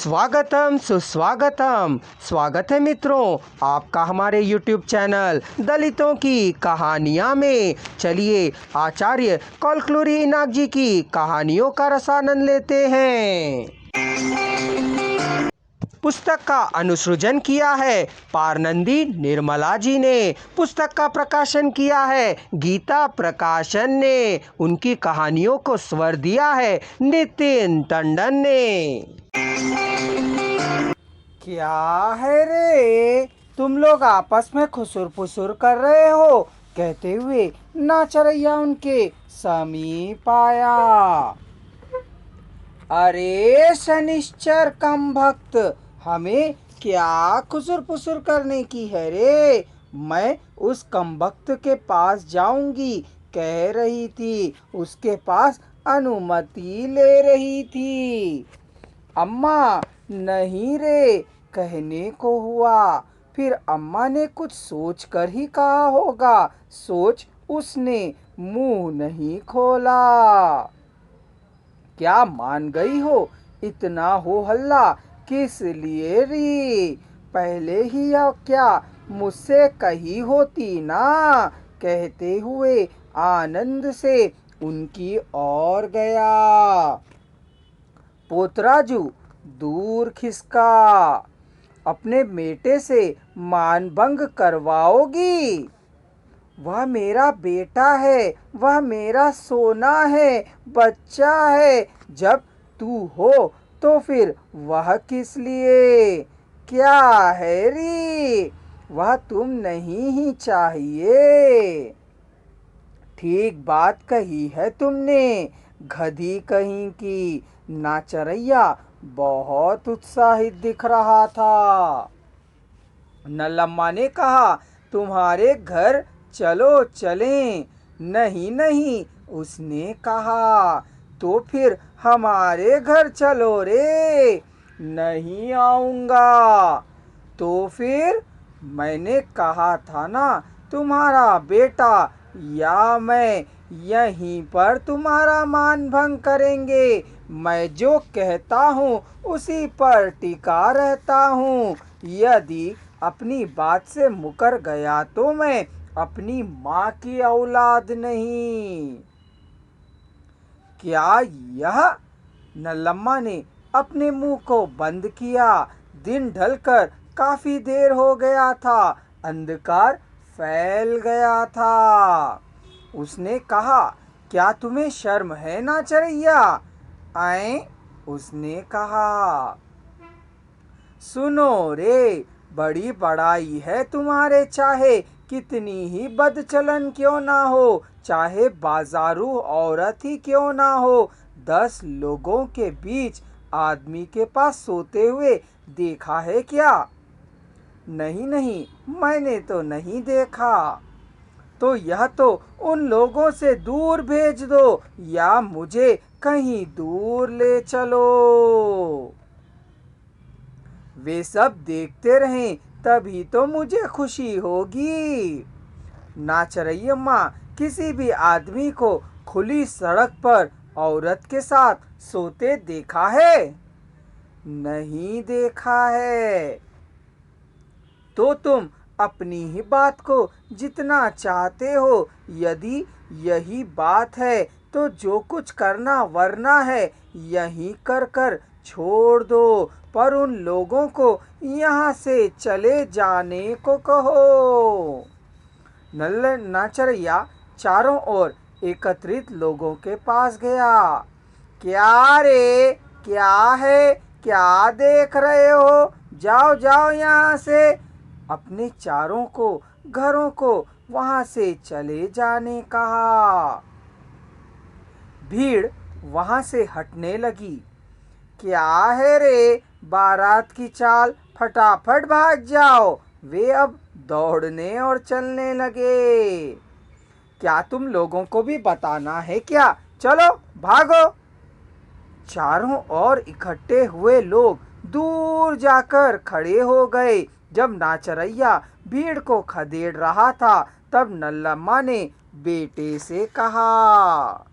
स्वागतम सुस्वागतम। स्वागत है मित्रों आपका हमारे YouTube चैनल दलितों की कहानियाँ में। चलिए आचार्य कलकुलरी इनाक जी की कहानियों का रसानंद लेते हैं। पुस्तक का अनुसृजन किया है पारनंदी निर्मला जी ने। पुस्तक का प्रकाशन किया है गीता प्रकाशन ने। उनकी कहानियों को स्वर दिया है नितिन टंडन ने। क्या है रे, तुम लोग आपस में खुसुर फुसुर कर रहे हो, कहते हुए नाचरैया उनके समीप आया। अरे शनिश्चर कम भक्त, हमें क्या खुसुर फुसुर करने की है रे। मैं उस कम भक्त के पास जाऊंगी कह रही थी, उसके पास अनुमति ले रही थी। अम्मा नहीं रे, कहने को हुआ। फिर अम्मा ने कुछ सोच कर ही कहा होगा। सोच उसने मुंह नहीं खोला। क्या मान गई हो? इतना हो हल्ला किस लिए री? पहले ही या क्या मुझसे कही होती ना, कहते हुए आनंद से उनकी ओर गया। पोतराजू दूर खिसका। अपने बेटे से मानभंग करवाओगी? वह मेरा बेटा है, वह मेरा सोना है, बच्चा है। जब तू हो तो फिर वह किस लिए? क्या है री? वह तुम नहीं ही चाहिए। ठीक बात कही है तुमने, गधी कहीं की। नाचरैया बहुत उत्साहित दिख रहा था। नल्लम्मा ने कहा, तुम्हारे घर चलो चलें। नहीं नहीं, उसने कहा, तो फिर हमारे घर चलो रे। नहीं आऊँगा। तो फिर मैंने कहा था ना, तुम्हारा बेटा या मैं यहीं पर तुम्हारा मान भंग करेंगे। मैं जो कहता हूँ उसी पर टिका रहता हूँ। यदि अपनी बात से मुकर गया तो मैं अपनी माँ की औलाद नहीं। क्या यह? नल्लम्मा ने अपने मुंह को बंद किया। दिन ढलकर काफी देर हो गया था, अंधकार फैल गया था। उसने कहा, क्या तुम्हें शर्म है नाचरैया? आए? उसने कहा, सुनो रे, बड़ी बड़ाई है तुम्हारे, चाहे कितनी ही बदचलन क्यों ना हो, चाहे बाजारू औरत ही क्यों ना हो। 10 लोगों के बीच आदमी के पास सोते हुए देखा है क्या? नहीं नहीं, मैंने तो नहीं देखा। तो यह तो उन लोगों से दूर भेज दो या मुझे कहीं दूर ले चलो। वे सब देखते रहें तभी तो मुझे खुशी होगी। नाचरैयम्मा किसी भी आदमी को खुली सड़क पर औरत के साथ सोते देखा है? नहीं देखा है। तो तुम अपनी ही बात को जितना चाहते हो, यदि यही बात है तो जो कुछ करना वरना है यहीं कर कर छोड़ दो, पर उन लोगों को यहाँ से चले जाने को कहो। नाचरैया चारों ओर एकत्रित लोगों के पास गया। क्या रे, क्या है? क्या देख रहे हो? जाओ जाओ यहाँ से। अपने चारों को घरों को वहां से चले जाने कहा। भीड़ वहां से हटने लगी। क्या है रे, बारात की चाल, फटाफट भाग जाओ। वे अब दौड़ने और चलने लगे। क्या तुम लोगों को भी बताना है क्या? चलो भागो। चारों ओर इकट्ठे हुए लोग दूर जाकर खड़े हो गए। जब नाचरैया भीड़ को खदेड़ रहा था तब नल्लम्मा ने बेटे से कहा,